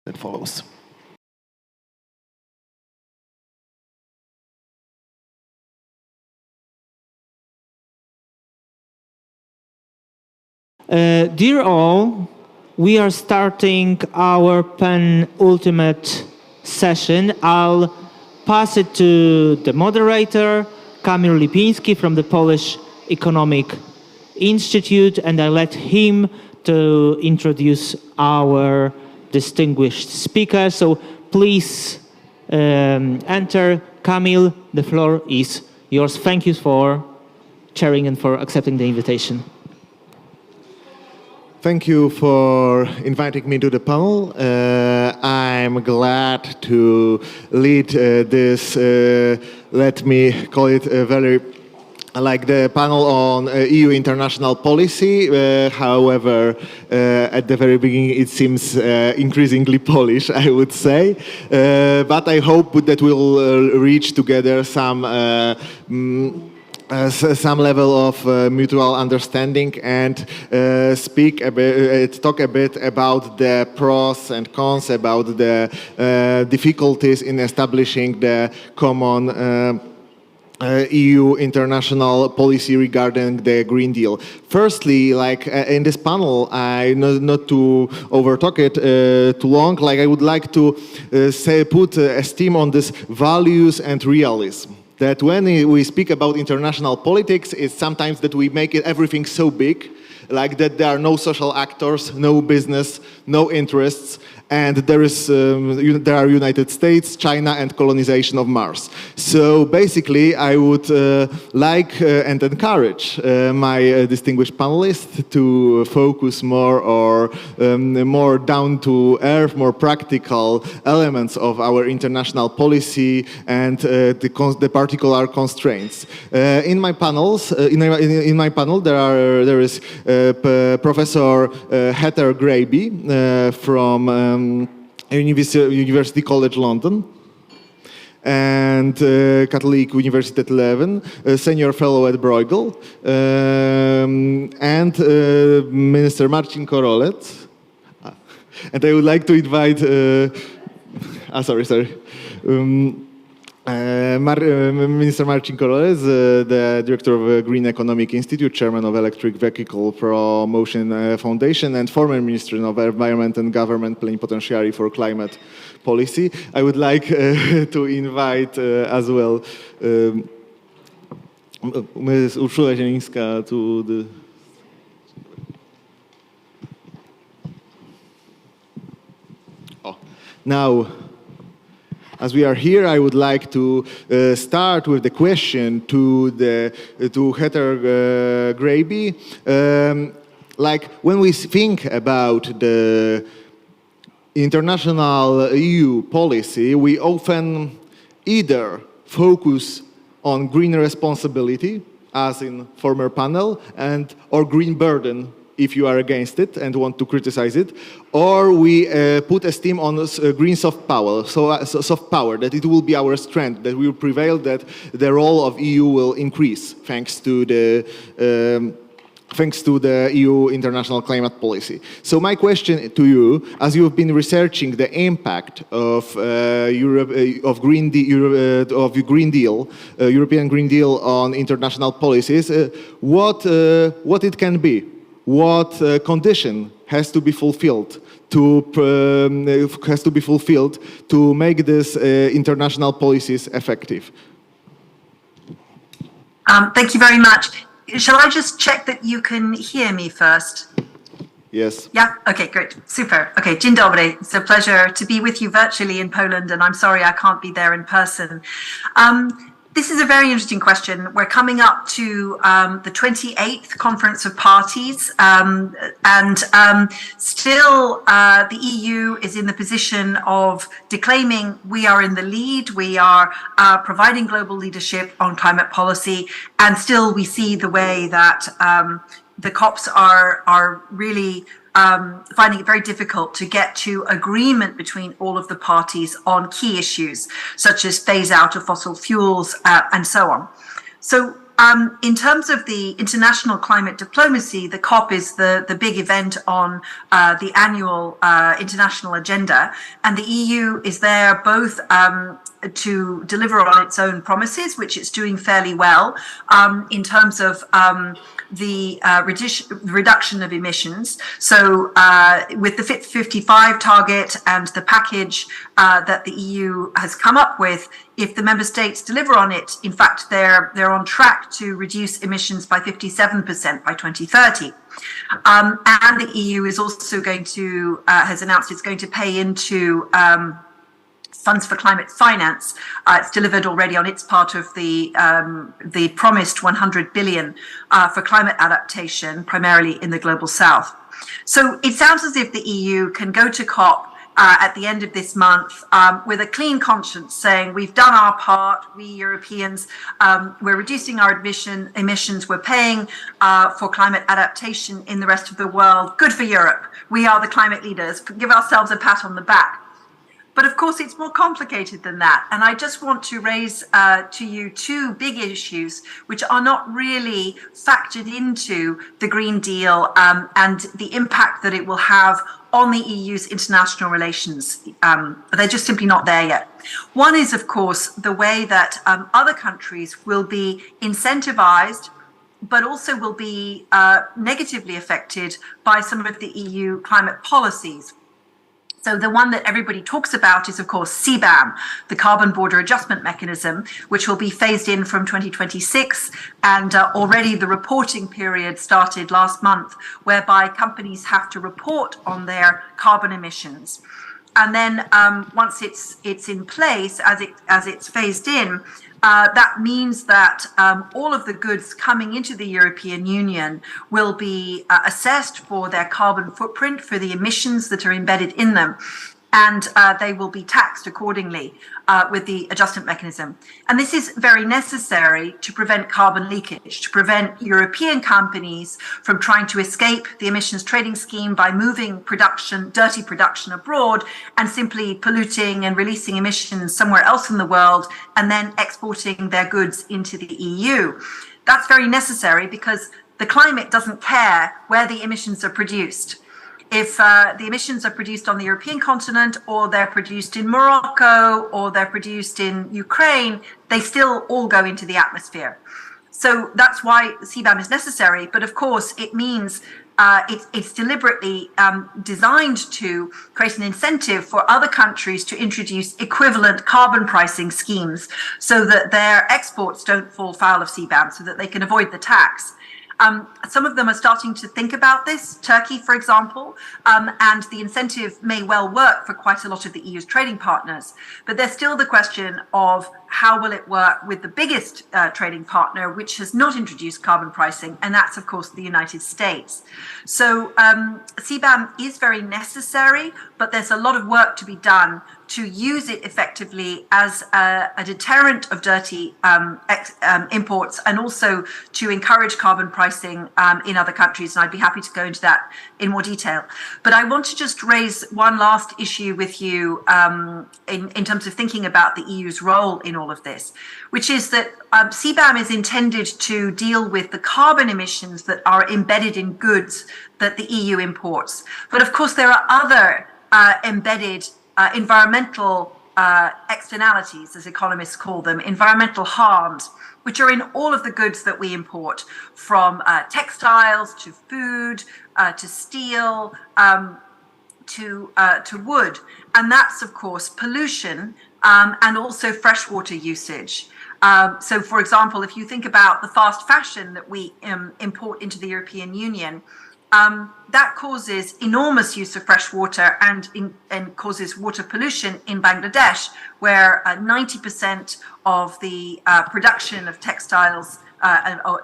that follows. Dear all, we are starting our penultimate session. I'll pass it to the moderator, Kamil Lipiński from the Polish Economic Institute, and I let him to introduce our distinguished speaker. So please enter. Kamil, the floor is yours. Thank you for chairing and for accepting the invitation. Thank you for inviting me to the panel. I'm glad to lead this, let me call it a very, like the panel on EU international policy. However, at the very beginning, it seems increasingly Polish, I would say. But I hope that we'll reach together some level of mutual understanding and talk a bit about the pros and cons, about the difficulties in establishing the common EU international policy regarding the Green Deal. Firstly, like in this panel, not to overtalk it too long, like I would like to put esteem on this values and realism. That when we speak about international politics, it's sometimes that we make everything so big, like that there are no social actors, no business, no interests, and there are United States, China, and colonization of Mars. So basically, I would like and encourage my distinguished panelists to focus more or more down to earth, more practical elements of our international policy and the particular constraints. In my panels, in my panel, there is Professor Heather Graby from University College London and Catholic University Leuven, senior fellow at Bruegel, and Minister Marcin Korolec. And I would like to invite, Minister Marcin Korolec, the director of Green Economic Institute, chairman of Electric Vehicle Promotion Foundation, and former minister of Environment and Government Plenipotentiary for Climate Policy. I would like to invite as well Ms. Urszula Zielińska to the... Now, as we are here, I would like to start with the question to Heather Graby. Like when we think about the international EU policy, we often either focus on green responsibility, as in former panel, or green burden, if you are against it and want to criticize it, or we put esteem on green soft power, soft power, that it will be our strength, that we will prevail, that the role of EU will increase thanks to the EU international climate policy. So my question to you, as you've been researching the impact of European Green Deal on international policies, what it can be? What condition has to be fulfilled to make this international policies effective? Thank you very much. Shall I just check that you can hear me first? Yes. Yeah? Okay, great. Super. Okay, dzień dobry. It's a pleasure to be with you virtually in Poland, and I'm sorry I can't be there in person. This is a very interesting question. We're coming up to the 28th Conference of Parties, still the EU is in the position of declaiming we are in the lead, we are providing global leadership on climate policy, and still we see the way that the COPs are really finding it very difficult to get to agreement between all of the parties on key issues, such as phase out of fossil fuels and so on. So in terms of the international climate diplomacy, the COP is the big event on the annual international agenda, and the EU is there both to deliver on its own promises, which it's doing fairly well in terms of the reduction of emissions. So with the Fit for 55 target and the package that the EU has come up with, if the member states deliver on it, in fact, they're on track to reduce emissions by 57% by 2030. And the EU is also going to, has announced it's going to pay into funds for climate finance. It's delivered already on its part of the promised 100 billion for climate adaptation, primarily in the global south. So it sounds as if the EU can go to COP at the end of this month with a clean conscience, saying we've done our part, we Europeans, we're reducing our emissions, we're paying for climate adaptation in the rest of the world. Good for Europe. We are the climate leaders. Give ourselves a pat on the back. But of course, it's more complicated than that. And I just want to raise to you two big issues which are not really factored into the Green Deal and the impact that it will have on the EU's international relations. They're just simply not there yet. One is, of course, the way that other countries will be incentivized, but also will be negatively affected by some of the EU climate policies. So the one that everybody talks about is, of course, CBAM, the Carbon Border Adjustment Mechanism, which will be phased in from 2026. And already the reporting period started last month, whereby companies have to report on their carbon emissions. And then once it's in place, as it's phased in, that means that all of the goods coming into the European Union will be assessed for their carbon footprint, for the emissions that are embedded in them, and they will be taxed accordingly with the adjustment mechanism. And this is very necessary to prevent carbon leakage, to prevent European companies from trying to escape the emissions trading scheme by moving production, dirty production abroad, and simply polluting and releasing emissions somewhere else in the world, and then exporting their goods into the EU. That's very necessary because the climate doesn't care where the emissions are produced. If the emissions are produced on the European continent, or they're produced in Morocco, or they're produced in Ukraine, they still all go into the atmosphere. So that's why CBAM is necessary. But of course, it means it's deliberately designed to create an incentive for other countries to introduce equivalent carbon pricing schemes so that their exports don't fall foul of CBAM, so that they can avoid the tax. Some of them are starting to think about this, Turkey, for example, and the incentive may well work for quite a lot of the EU's trading partners. But there's still the question of how will it work with the biggest trading partner, which has not introduced carbon pricing, and that's, of course, the United States. So CBAM is very necessary, but there's a lot of work to be done to use it effectively as a deterrent of dirty imports, and also to encourage carbon pricing in other countries. And I'd be happy to go into that in more detail. But I want to just raise one last issue with you in terms of thinking about the EU's role in all of this, which is that CBAM is intended to deal with the carbon emissions that are embedded in goods that the EU imports. But of course, there are other embedded environmental externalities, as economists call them, environmental harms, which are in all of the goods that we import, from textiles to food to steel to wood. And that's, of course, pollution and also freshwater usage. So, for example, if you think about the fast fashion that we import into the European Union, that causes enormous use of fresh water and causes water pollution in Bangladesh, where 90% of the production of textiles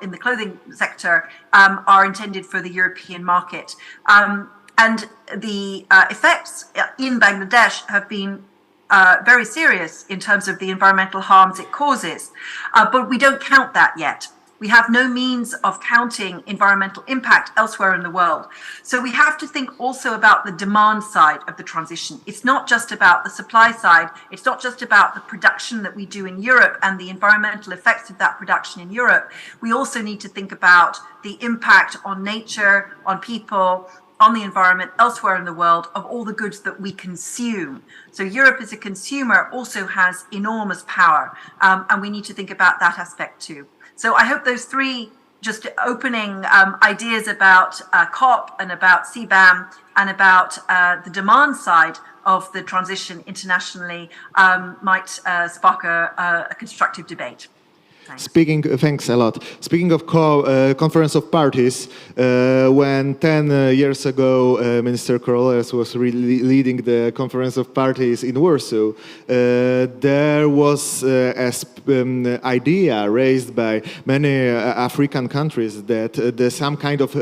in the clothing sector are intended for the European market. And the effects in Bangladesh have been very serious in terms of the environmental harms it causes. But we don't count that yet. We have no means of counting environmental impact elsewhere in the world. So we have to think also about the demand side of the transition. It's not just about the supply side. It's not just about the production that we do in Europe and the environmental effects of that production in Europe. We also need to think about the impact on nature, on people, on the environment elsewhere in the world of all the goods that we consume. So Europe as a consumer also has enormous power, and we need to think about that aspect too. So I hope those three just opening ideas about COP and about CBAM and about the demand side of the transition internationally might spark a constructive debate. Thanks a lot. Speaking of Conference of Parties, when 10 years ago Minister Koroles was leading the Conference of Parties in Warsaw, there was an idea raised by many African countries that some kind of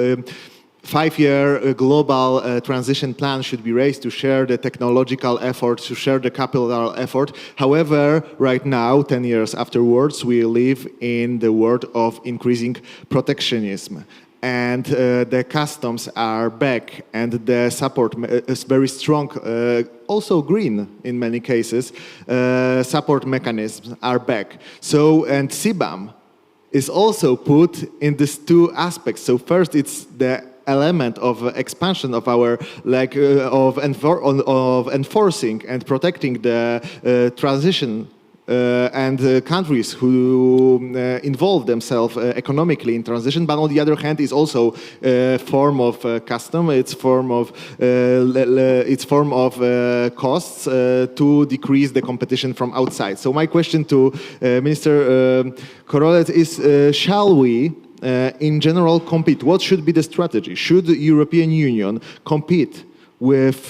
5-year global transition plan should be raised to share the technological effort, to share the capital effort. However, right now, 10 years afterwards, we live in the world of increasing protectionism. And the customs are back, and the support is very strong, also green in many cases, support mechanisms are back. So, and CBAM is also put in these two aspects. So first, it's the element of expansion of our of enforcing and protecting the transition and countries who involve themselves economically in transition, but on the other hand is also a form of custom, it's form of costs to decrease the competition from outside. So my question to Minister Koroles is, shall we in general compete? What should be the strategy? Should the European Union compete with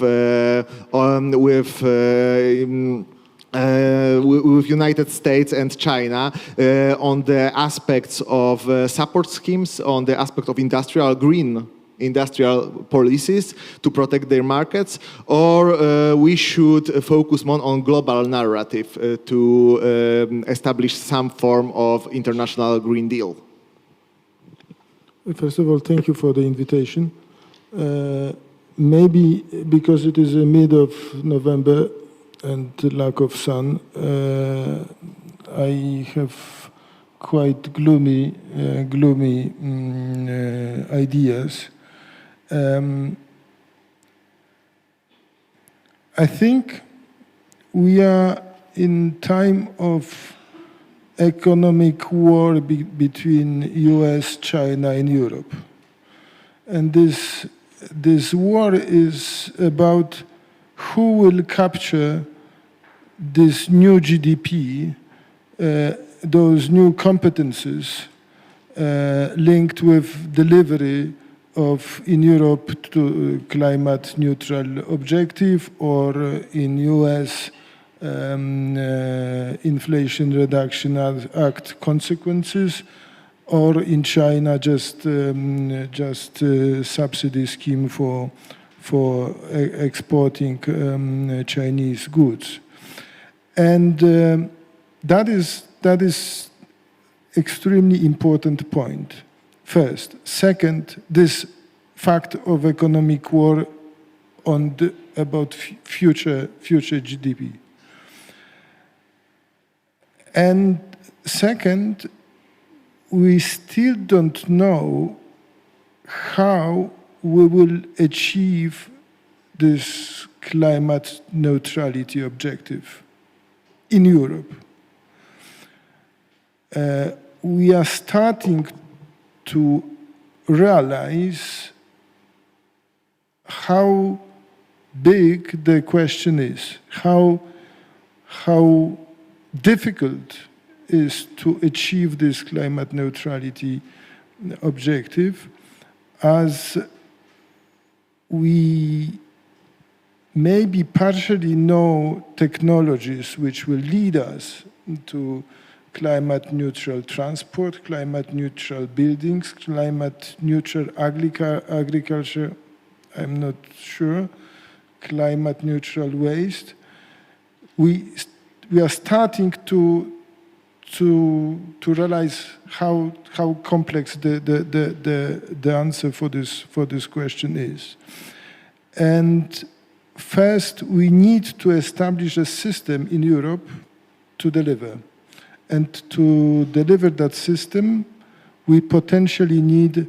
United States and China on the aspects of support schemes, on the aspect of green industrial policies to protect their markets, or we should focus more on global narrative to establish some form of international Green Deal? First of all, thank you for the invitation. Maybe because it is mid of November and lack of sun, I have quite gloomy ideas. I think we are in time of economic war between US, China, and Europe. And this war is about who will capture this new GDP, those new competences linked with delivery of, in Europe, to climate neutral objective, or in US, Inflation Reduction Act consequences, or in China just subsidy scheme for exporting Chinese goods, and that is extremely important point. First, second, this fact of economic war about future GDP. And second, we still don't know how we will achieve this climate neutrality objective in Europe. We are starting to realize how big the question is, how difficult is to achieve this climate neutrality objective, as we maybe partially know technologies which will lead us to climate neutral transport, climate neutral buildings, climate neutral agriculture, I'm not sure, climate neutral waste. We are starting to to realize how complex the answer for this question is. And first, we need to establish a system in Europe to deliver. And to deliver that system, we potentially need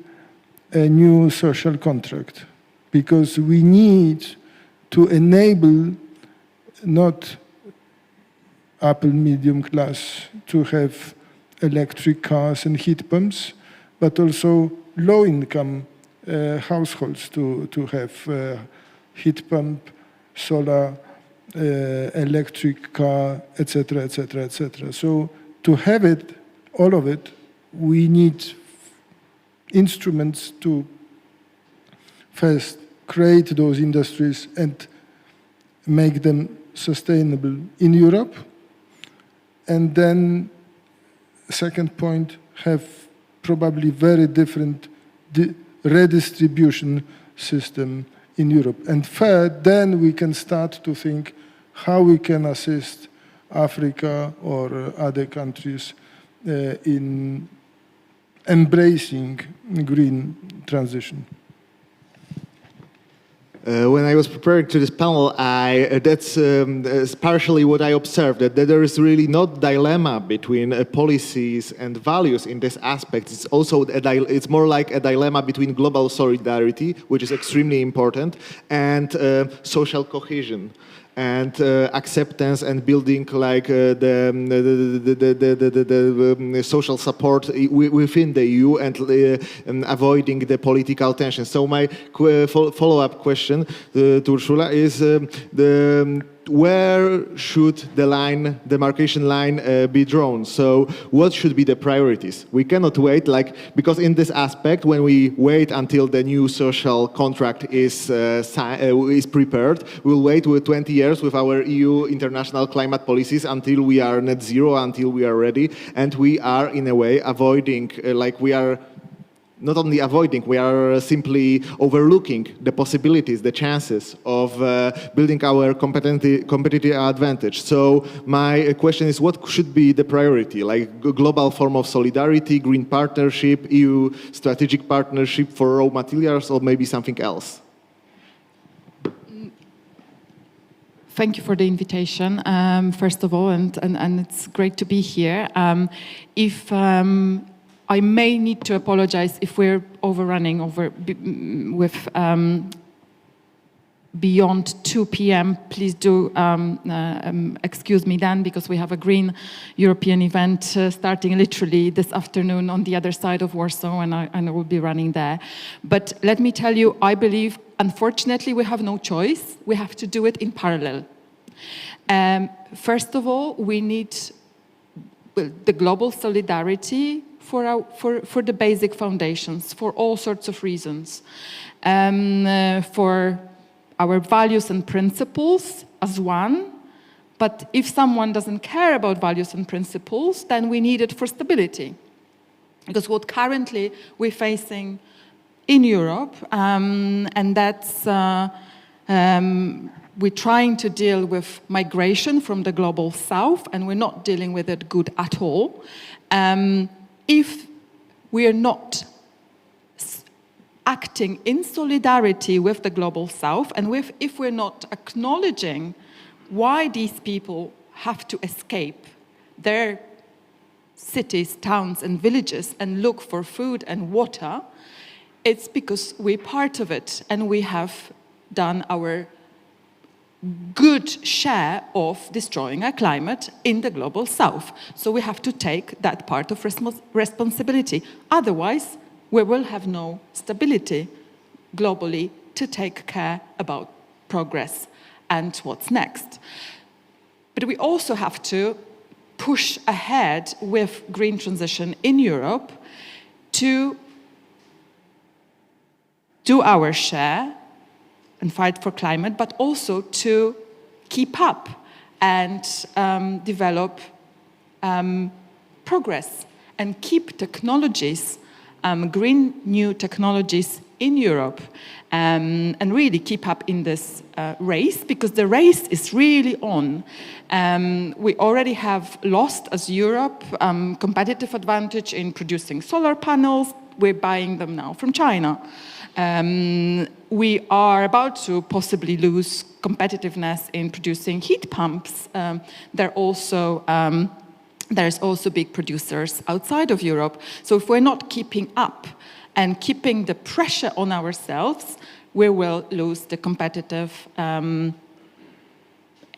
a new social contract, because we need to enable not upper medium class to have electric cars and heat pumps, but also low-income households to have heat pump, solar, electric car, etc., etc., etc. So to have it, all of it, we need instruments to first create those industries and make them sustainable in Europe. And then, second point, have probably very different redistribution system in Europe. And third, then we can start to think how we can assist Africa or other countries in embracing green transition. When I was preparing to this panel, that's partially what I observed, that there is really not dilemma between policies and values in this aspect. It's also it's more like a dilemma between global solidarity, which is extremely important, and social cohesion and acceptance and building like the social support within the EU and avoiding the political tension. So my follow-up question to Ursula is where should the demarcation line be drawn? So what should be the priorities? We cannot wait, because in this aspect, when we wait until the new social contract is prepared, we'll wait with 20 years with our EU international climate policies until we are net zero, until we are ready, and we are in a way avoiding, we are not only avoiding, we are simply overlooking the possibilities, the chances of building our competitive advantage. So my question is, what should be the priority? Like global form of solidarity, green partnership, EU strategic partnership for raw materials, or maybe something else? Thank you for the invitation, first of all, and it's great to be here. I may need to apologize if we're overrunning with beyond 2 p.m. Please do excuse me then, because we have a green European event starting literally this afternoon on the other side of Warsaw, and I will be running there. But let me tell you, I believe, unfortunately, we have no choice. We have to do it in parallel. First of all, we need the global solidarity for the basic foundations, for all sorts of reasons, for our values and principles as one. But if someone doesn't care about values and principles, then we need it for stability. Because what currently we're facing in Europe, and that's we're trying to deal with migration from the global south, and we're not dealing with it good at all. If we are not acting in solidarity with the global south, and if we're not acknowledging why these people have to escape their cities, towns, and villages and look for food and water, it's because we're part of it, and we have done our good share of destroying our climate in the global south. So we have to take that part of responsibility. Otherwise, we will have no stability globally to take care about progress and what's next. But we also have to push ahead with green transition in Europe to do our share and fight for climate, but also to keep up and develop progress and keep technologies, green new technologies in Europe and really keep up in this race, because the race is really on. We already have lost as Europe competitive advantage in producing solar panels. We're buying them now from China. We are about to possibly lose competitiveness in producing heat pumps. There's also big producers outside of Europe. So if we're not keeping up and keeping the pressure on ourselves, we will lose the competitive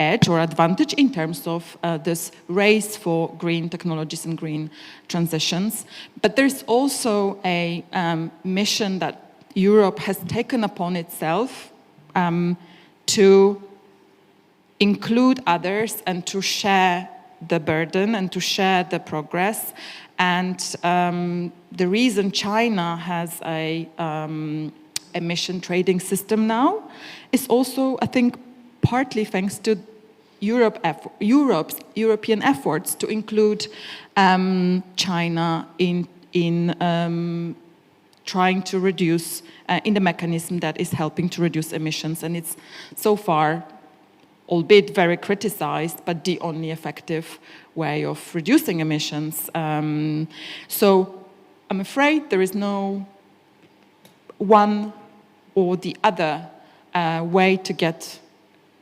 edge or advantage in terms of this race for green technologies and green transitions. But there's also a mission that Europe has taken upon itself to include others and to share the burden and to share the progress. And the reason China has a emission trading system now is also, I think, partly thanks to European efforts to include China in trying to reduce, in the mechanism that is helping to reduce emissions. And it's so far, albeit very criticized, but the only effective way of reducing emissions. So I'm afraid there is no one or the other way to get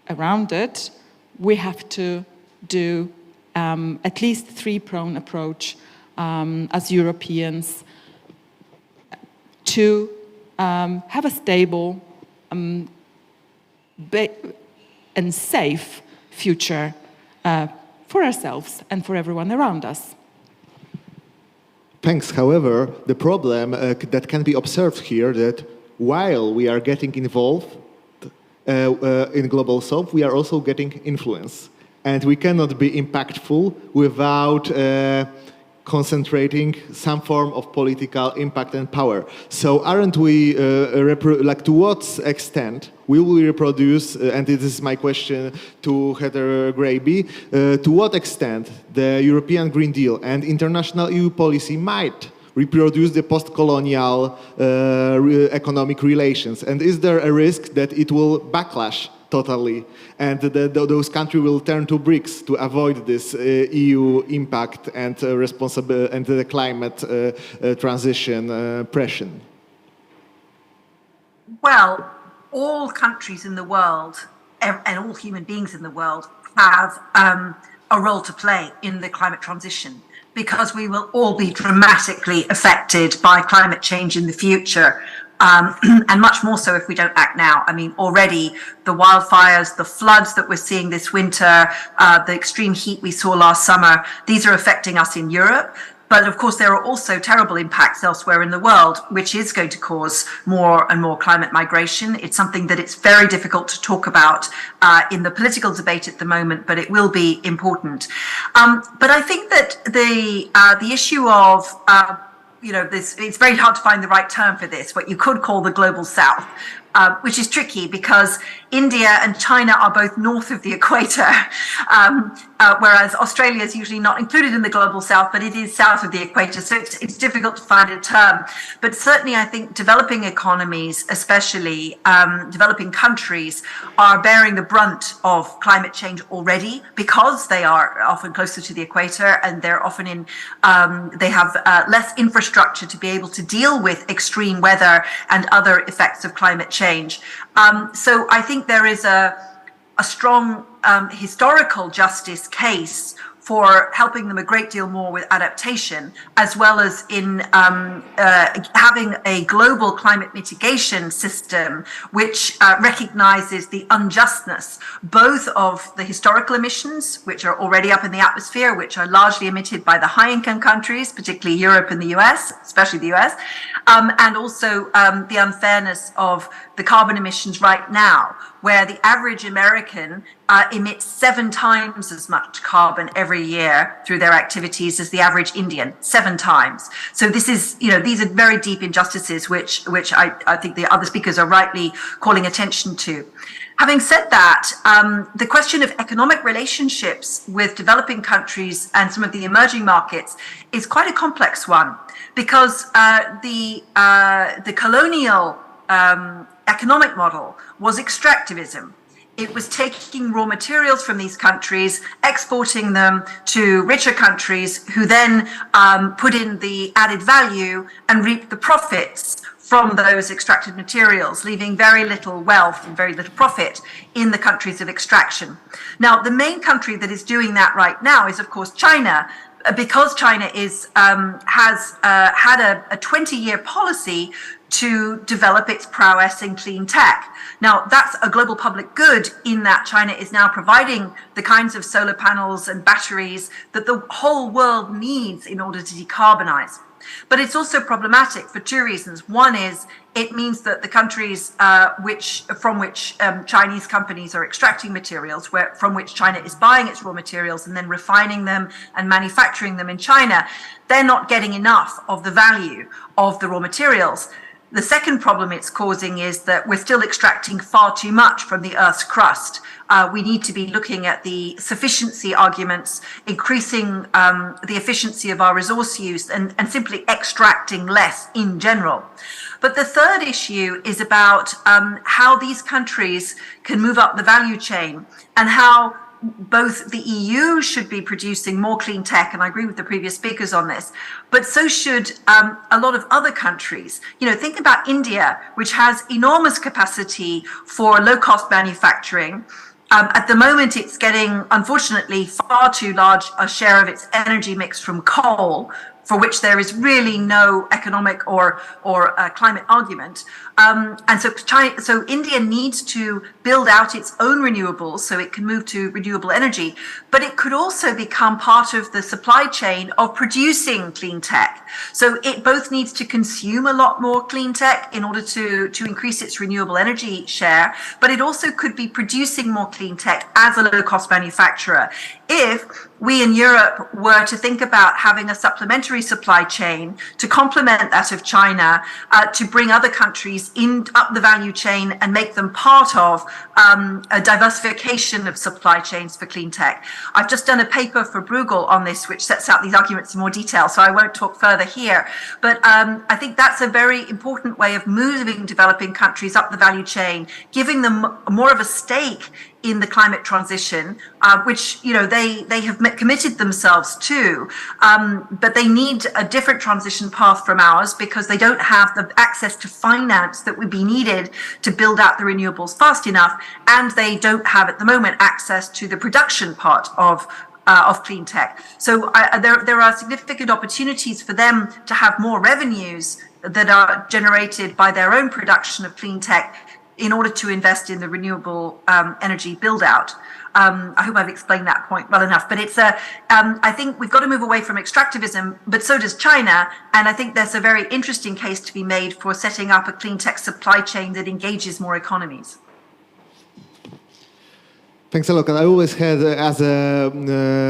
around it. We have to do at least three-pronged approach as Europeans to have a stable and safe future for ourselves and for everyone around us. Thanks. However, the problem that can be observed here that while we are getting involved in Global South, we are also getting influence. And we cannot be impactful without concentrating some form of political impact and power. So aren't we, to what extent will we reproduce, and this is my question to Heather Graby, to what extent the European Green Deal and international EU policy might reproduce the post-colonial economic relations? And is there a risk that it will backlash totally, and those countries will turn to BRICS to avoid this EU impact and and the climate transition pressure? Well, all countries in the world and all human beings in the world have a role to play in the climate transition, because we will all be dramatically affected by climate change in the future. And much more so if we don't act now. I mean, already the wildfires, the floods that we're seeing this winter, the extreme heat we saw last summer, these are affecting us in Europe. But of course, there are also terrible impacts elsewhere in the world, which is going to cause more and more climate migration. It's something that it's very difficult to talk about in the political debate at the moment, but it will be important. But I think that the issue of it's very hard to find the right term for this, what you could call the global south, which is tricky because India and China are both north of the equator, whereas Australia is usually not included in the global south, but it is south of the equator. So it's difficult to find a term. But certainly I think developing economies, especially developing countries, are bearing the brunt of climate change already because they are often closer to the equator and they're often in, they have less infrastructure to be able to deal with extreme weather and other effects of climate change. So I think there is a strong historical justice case for helping them a great deal more with adaptation, as well as in having a global climate mitigation system which recognizes the unjustness both of the historical emissions, which are already up in the atmosphere, which are largely emitted by the high-income countries, particularly Europe and the US, especially the US, and also the unfairness of the carbon emissions right now, where the average American emits 7 times as much carbon every year through their activities as the average Indian, 7 times. So this is, these are very deep injustices which I think the other speakers are rightly calling attention to. Having said that, the question of economic relationships with developing countries and some of the emerging markets is quite a complex one, because the colonial economic model was extractivism. It was taking raw materials from these countries, exporting them to richer countries who then put in the added value and reap the profits from those extracted materials, leaving very little wealth and very little profit in the countries of extraction. Now, the main country that is doing that right now is, of course, China, because China has had a 20-year policy to develop its prowess in clean tech. Now, that's a global public good in that China is now providing the kinds of solar panels and batteries that the whole world needs in order to decarbonize. But it's also problematic for two reasons. One is it means that the countries from which Chinese companies are extracting materials, from which China is buying its raw materials and then refining them and manufacturing them in China, they're not getting enough of the value of the raw materials. The second problem it's causing is that we're still extracting far too much from the Earth's crust. We need to be looking at the sufficiency arguments, increasing the efficiency of our resource use and simply extracting less in general. But the third issue is about how these countries can move up the value chain and how both the EU should be producing more clean tech, and I agree with the previous speakers on this, but so should a lot of other countries. You know, think about India, which has enormous capacity for low-cost manufacturing. At the moment, it's getting, unfortunately, far too large a share of its energy mix from coal, for which there is really no economic or climate argument. And so India needs to build out its own renewables so it can move to renewable energy, but it could also become part of the supply chain of producing clean tech. So it both needs to consume a lot more clean tech in order to increase its renewable energy share, but it also could be producing more clean tech as a low-cost manufacturer. If we in Europe were to think about having a supplementary supply chain to complement that of China, to bring other countries up the value chain and make them part of a diversification of supply chains for clean tech. I've just done a paper for Bruegel on this, which sets out these arguments in more detail, so I won't talk further here. But I think that's a very important way of moving developing countries up the value chain, giving them more of a stake in the climate transition, which they have committed themselves to, but they need a different transition path from ours because they don't have the access to finance that would be needed to build out the renewables fast enough, and they don't have at the moment access to the production part of clean tech. So there are significant opportunities for them to have more revenues that are generated by their own production of clean tech in order to invest in the renewable energy build out. I hope I've explained that point well enough, but it's I think we've got to move away from extractivism, but so does China, and I think there's a very interesting case to be made for setting up a clean tech supply chain that engages more economies. Thanks a lot. I always had, as an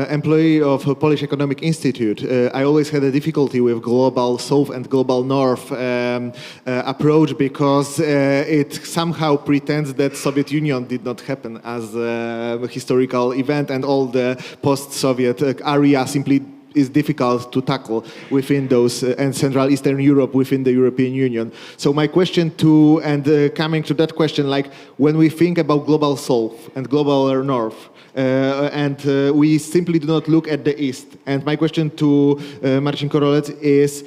employee of a Polish Economic Institute, I always had a difficulty with global south and global north approach because it somehow pretends that Soviet Union did not happen as a historical event and all the post-Soviet area simply is difficult to tackle within those and Central Eastern Europe within the European Union. So my question coming to that question, like when we think about global south and global north, and we simply do not look at the east. And my question to Marcin Korolec is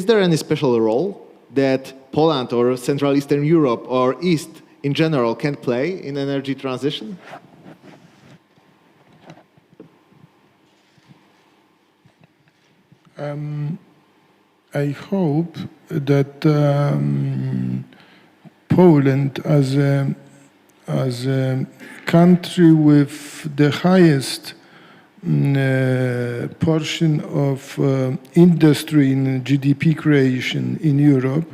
there any special role that Poland or Central Eastern Europe or East in general can play in energy transition? I hope that Poland, as a country with the highest portion of industry in GDP creation in Europe,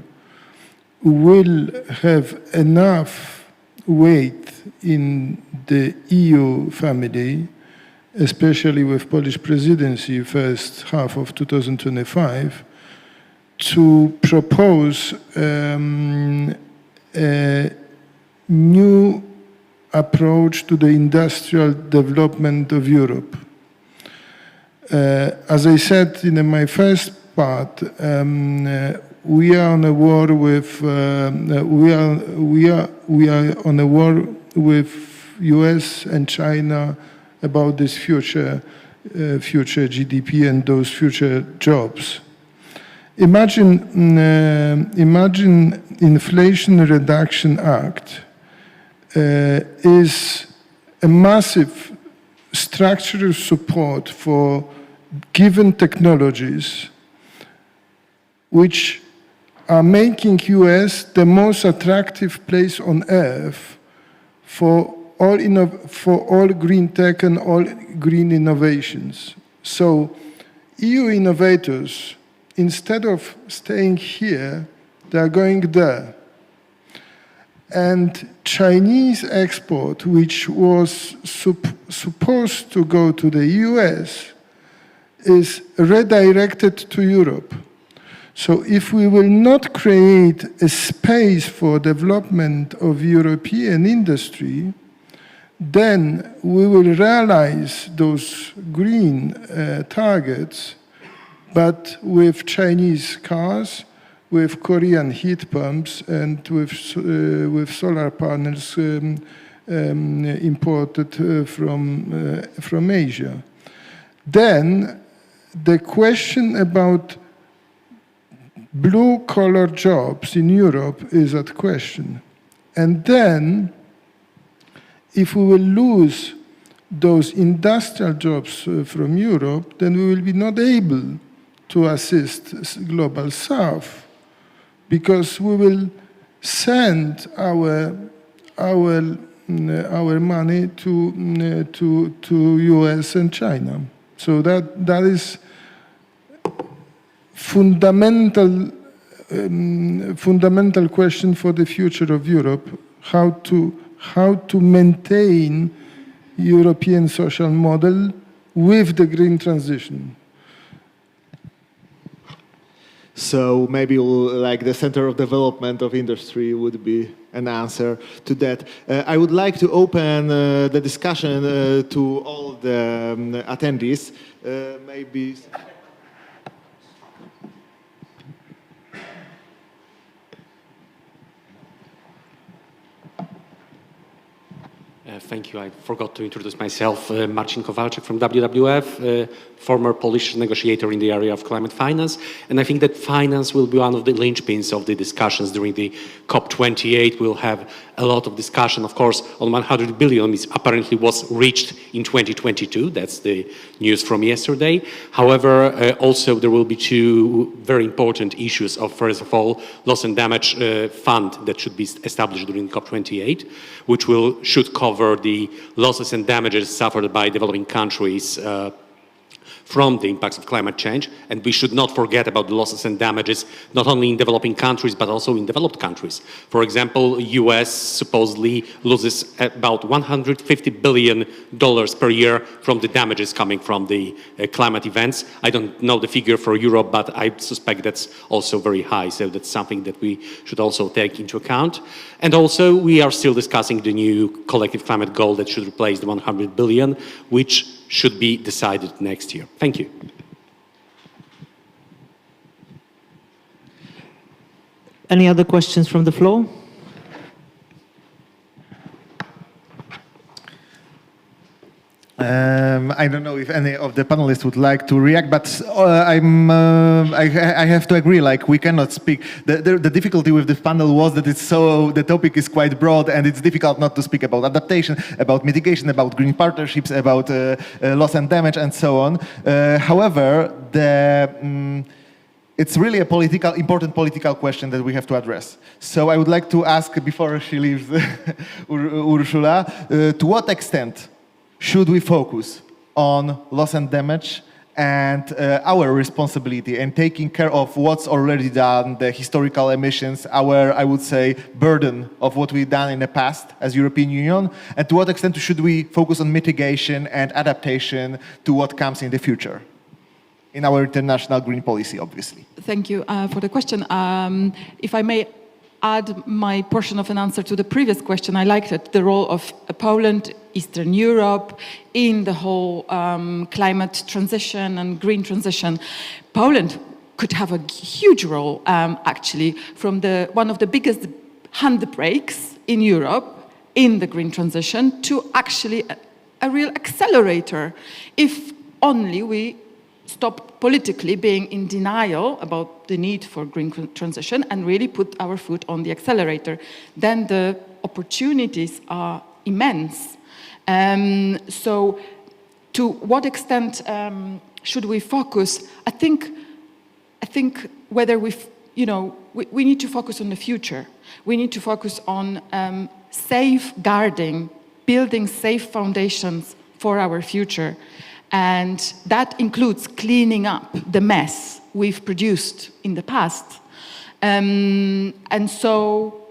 will have enough weight in the EU family, especially with Polish presidency first half of 2025, to propose a new approach to the industrial development of Europe. As I said in my first part, we are on a war with we are on a war with US and China about this future GDP and those future jobs. Imagine Inflation Reduction Act is a massive structural support for given technologies which are making US the most attractive place on earth for all green tech and all green innovations. So EU innovators, instead of staying here, they are going there. And Chinese export, which was supposed to go to the US, is redirected to Europe. So if we will not create a space for development of European industry, then we will realize those green targets, but with Chinese cars, with Korean heat pumps, and with solar panels imported from Asia. Then the question about blue-collar jobs in Europe is at question. And then, if we will lose those industrial jobs from Europe, then we will be not able to assist Global South, because we will send our money to US and China. So that is fundamental question for the future of Europe, how to maintain European social model with the green transition. So maybe like the center of development of industry would be an answer to that. I would like to open the discussion to all the attendees. Maybe. Thank you. I forgot to introduce myself. Marcin Kowalczyk from WWF, former Polish negotiator in the area of climate finance. And I think that finance will be one of the linchpins of the discussions during the COP28. We'll have a lot of discussion, of course, on 100 billion, which apparently was reached in 2022. That's the news from yesterday. However, also there will be two very important issues of, first of all, loss and damage fund that should be established during COP28, which should cover the losses and damages suffered by developing countries from the impacts of climate change. And we should not forget about the losses and damages, not only in developing countries, but also in developed countries. For example, US supposedly loses about $150 billion per year from the damages coming from the climate events. I don't know the figure for Europe, but I suspect that's also very high. So that's something that we should also take into account. And also, we are still discussing the new collective climate goal that should replace the 100 billion, which should be decided next year. Thank you. Any other questions from the floor? I don't know if any of the panelists would like to react, but I have to agree. Like, we cannot speak. The difficulty with this panel was that the topic is quite broad, and it's difficult not to speak about adaptation, about mitigation, about green partnerships, about loss and damage, and so on. However, it's really a important political question that we have to address. So I would like to ask, before she leaves, Ursula, to what extent should we focus on loss and damage and our responsibility and taking care of what's already done, the historical emissions, our, I would say, burden of what we've done in the past as European Union, and to what extent should we focus on mitigation and adaptation to what comes in the future in our international green policy, obviously? Thank you for the question. If I may add my portion of an answer to the previous question, I liked it, the role of Poland, Eastern Europe, in the whole climate transition and green transition. Poland could have a huge role, actually, from one of the biggest handbrakes in Europe in the green transition to actually a real accelerator, if only we stop politically being in denial about the need for green transition and really put our foot on the accelerator. Then the opportunities are immense. So to what extent should we focus? I think whether we need to focus on the future. We need to focus on safeguarding, building safe foundations for our future. And that includes cleaning up the mess we've produced in the past. And so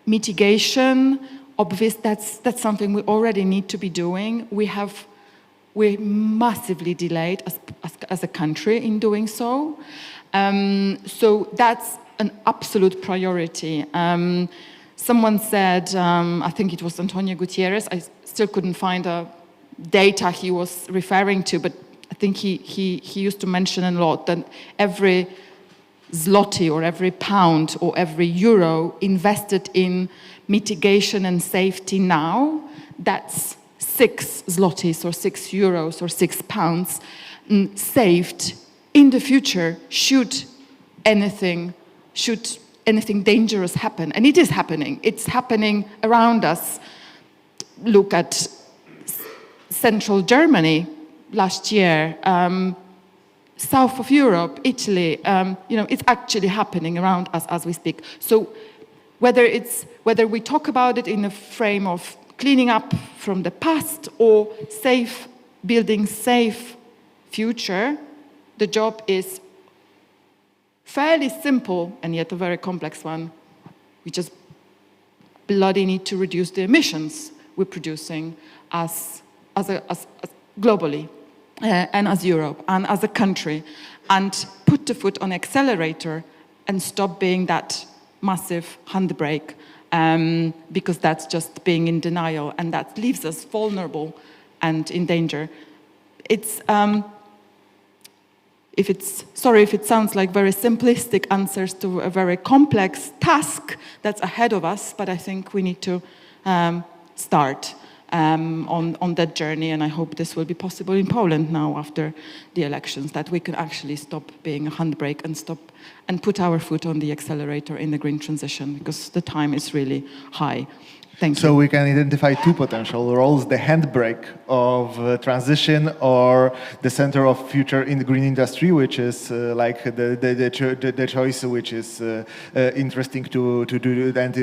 mitigation, obvious, that's something we already need to be doing. We're massively delayed as a country in doing so. So that's an absolute priority. Someone said, I think it was Antonio Gutierrez, I still couldn't find a data he was referring to, but I think he used to mention a lot that every zloty or every pound or every euro invested in mitigation and safety now, that's 6 zlotys or 6 euros or 6 pounds saved in the future should anything dangerous happen. And it is happening. It's happening around us. Look at central Germany last year, south of Europe, Italy, it's actually happening around us as we speak. So whether we talk about it in a frame of cleaning up from the past or building safe future, the job is fairly simple and yet a very complex one. We just bloody need to reduce the emissions we're producing as globally and as Europe and as a country, and put the foot on the accelerator and stop being that massive handbrake, because that's just being in denial and that leaves us vulnerable and in danger. If it sounds like very simplistic answers to a very complex task that's ahead of us, but I think we need to start on that journey, and I hope this will be possible in Poland now after the elections, that we can actually stop being a handbrake and put our foot on the accelerator in the green transition, because the time is really high. Thank you. So we can identify 2 potential roles: the handbrake of transition, or the center of future in the green industry, which is like the choice which is interesting to do, and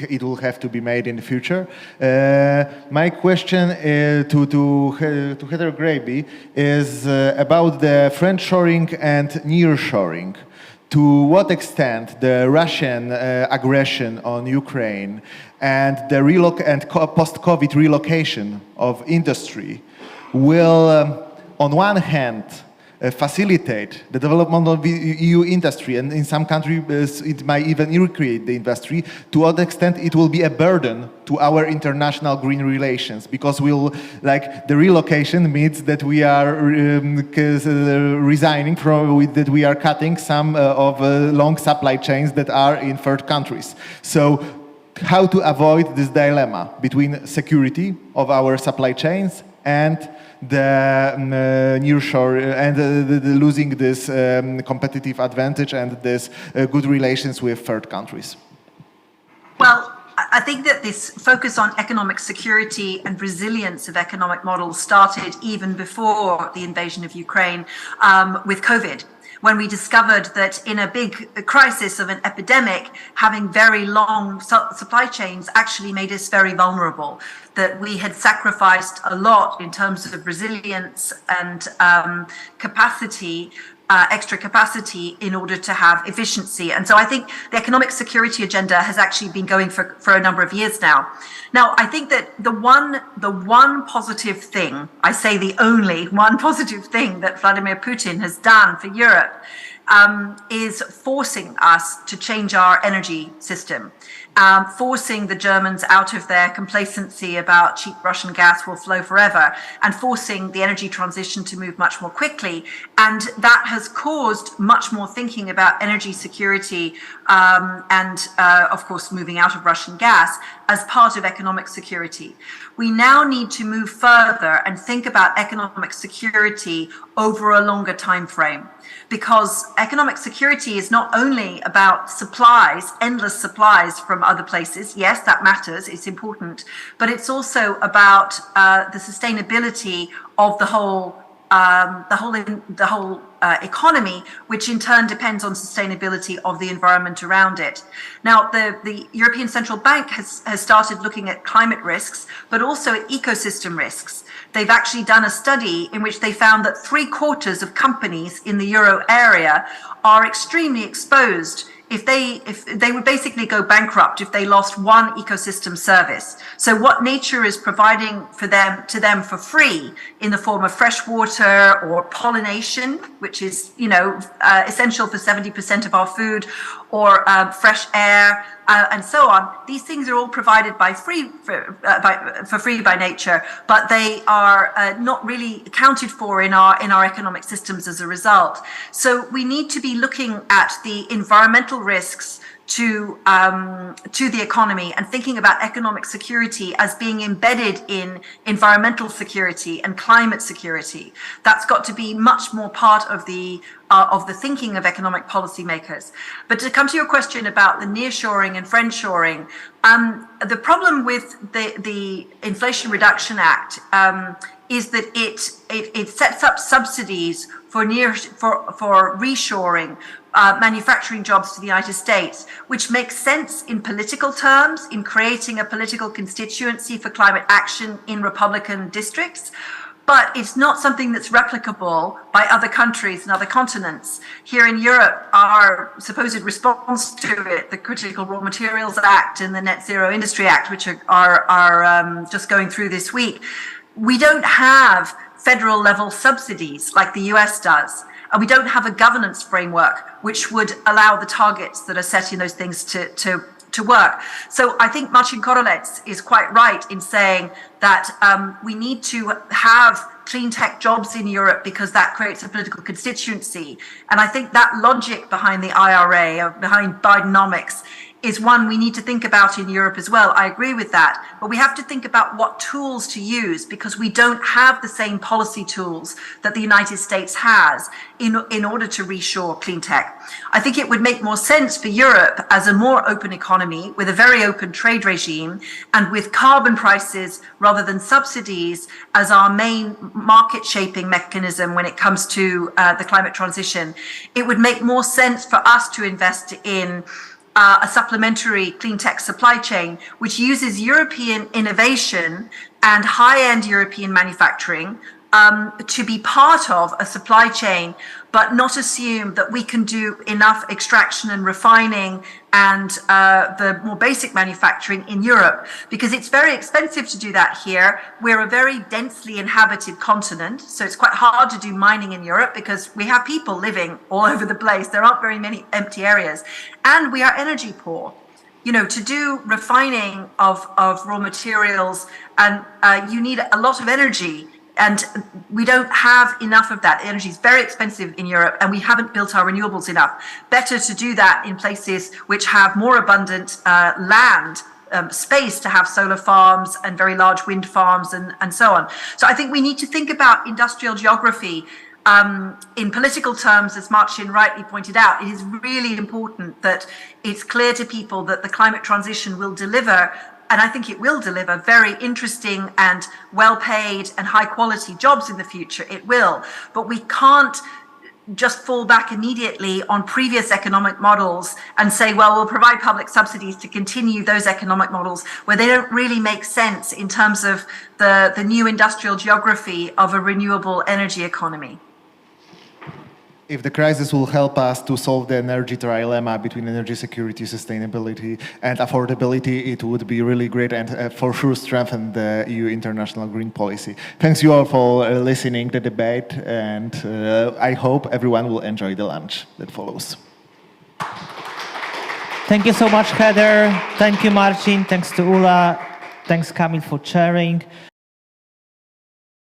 it will have to be made in the future. My question to Heather Graby is about the friendshoring and nearshoring. To what extent the Russian aggression on Ukraine and the post-COVID relocation of industry will, on one hand, facilitate the development of the EU industry, and in some countries it might even recreate the industry. To what extent it will be a burden to our international green relations, because the relocation means that we are resigning that we are cutting some of long supply chains that are in third countries. So how to avoid this dilemma between security of our supply chains and the nearshore and losing this competitive advantage and this good relations with third countries? Well, I think that this focus on economic security and resilience of economic models started even before the invasion of Ukraine with COVID, when we discovered that in a big crisis of an epidemic, having very long supply chains actually made us very vulnerable, that we had sacrificed a lot in terms of resilience and capacity, extra capacity in order to have efficiency. And so I think the economic security agenda has actually been going for a number of years now. Now, I think that the one positive thing, I say the only one positive thing that Vladimir Putin has done for Europe is forcing us to change our energy system, forcing the Germans out of their complacency about cheap Russian gas will flow forever, and forcing the energy transition to move much more quickly. And that has caused much more thinking about energy security and, of course, moving out of Russian gas as part of economic security. We now need to move further and think about economic security over a longer time frame, because economic security is not only about supplies, endless supplies from other places. Yes, that matters, it's important, but it's also about the sustainability of the whole economy, which in turn depends on sustainability of the environment around it. Now, the European Central Bank has started looking at climate risks, but also at ecosystem risks. They've actually done a study in which they found that 3/4 of companies in the euro area are extremely exposed. If they would basically go bankrupt if they lost one ecosystem service. So what nature is providing to them for free in the form of fresh water or pollination, which is essential for 70% of our food, or fresh air, and so on. These things are all provided for free by nature, but they are not really accounted for in our economic systems as a result. So we need to be looking at the environmental risks to the economy and thinking about economic security as being embedded in environmental security and climate security. That's got to be much more part of the thinking of economic policymakers. But to come to your question about the nearshoring and friendshoring, the problem with the Inflation Reduction Act is that it sets up subsidies for reshoring manufacturing jobs to the United States, which makes sense in political terms, in creating a political constituency for climate action in Republican districts. But it's not something that's replicable by other countries and other continents. Here in Europe, our supposed response to it, the Critical Raw Materials Act and the Net Zero Industry Act, which are just going through this week, we don't have federal level subsidies like the US does. And we don't have a governance framework which would allow the targets that are set in those things to work. So I think Marcin Korolec is quite right in saying that we need to have clean tech jobs in Europe because that creates a political constituency. And I think that logic behind the IRA, behind Bidenomics, is one we need to think about in Europe as well. I agree with that, but we have to think about what tools to use, because we don't have the same policy tools that the United States has in order to reshore clean tech. I think it would make more sense for Europe as a more open economy with a very open trade regime and with carbon prices rather than subsidies as our main market shaping mechanism when it comes to the climate transition. It would make more sense for us to invest in a supplementary clean tech supply chain, which uses European innovation and high-end European manufacturing to be part of a supply chain, but not assume that we can do enough extraction and refining and the more basic manufacturing in Europe, because it's very expensive to do that here. We're a very densely inhabited continent, so it's quite hard to do mining in Europe because we have people living all over the place. There aren't very many empty areas, and we are energy poor. To do refining of raw materials, and you need a lot of energy. And we don't have enough of that. Energy is very expensive in Europe, and we haven't built our renewables enough. Better to do that in places which have more abundant land space to have solar farms and very large wind farms and so on. So I think we need to think about industrial geography in political terms. As Marcin rightly pointed out, it is really important that it's clear to people that the climate transition will deliver, and I think it will deliver, very interesting and well-paid and high-quality jobs in the future. It will. But we can't just fall back immediately on previous economic models and say, well, we'll provide public subsidies to continue those economic models where they don't really make sense in terms of the new industrial geography of a renewable energy economy. If the crisis will help us to solve the energy trilemma between energy security, sustainability, and affordability, it would be really great and for sure strengthen the EU international green policy. Thanks you all for listening to the debate, and I hope everyone will enjoy the lunch that follows. Thank you so much, Heather. Thank you, Marcin. Thanks to Ula. Thanks, Kamil, for chairing.